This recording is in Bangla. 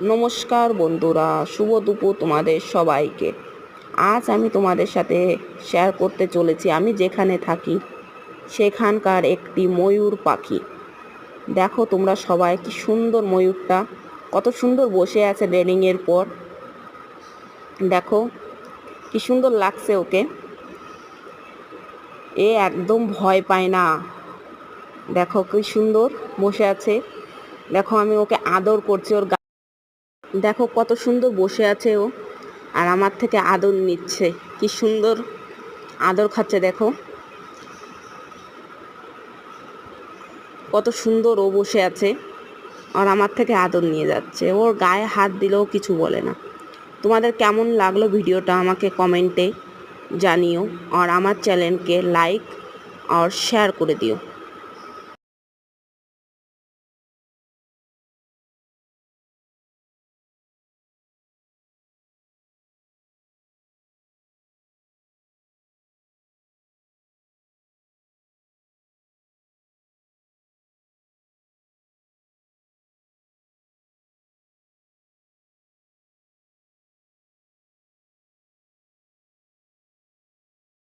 নমস্কার বন্ধুরা, শুভ দুপুর তোমাদের সবাইকে। আজ আমি তোমাদের সাথে শেয়ার করতে চলেছি আমি যেখানে থাকি সেখানকার একটি ময়ূর পাখি। দেখো তোমরা সবাই, কি সুন্দর ময়ূরটা, কত সুন্দর বসে আছে রেলিংয়ের পর। দেখো কি সুন্দর লাগছে ওকে। এ একদম ভয় পায় না। দেখো কি সুন্দর বসে আছে। দেখো আমি ওকে আদর করছি, ওর দেখো কত সুন্দর বসে আছে ও, আর আমার থেকে আদর নিচ্ছে। কি সুন্দর আদর খাচ্ছে। দেখো কত সুন্দর ও বসে আছে, আর আমার থেকে আদর নিয়ে যাচ্ছে। ওর গায়ে হাত দিলেও কিছু বলে না। তোমাদের কেমন লাগলো ভিডিওটা আমাকে কমেন্টে জানিও, আর আমার চ্যানেলকে লাইক আর শেয়ার করে দিও।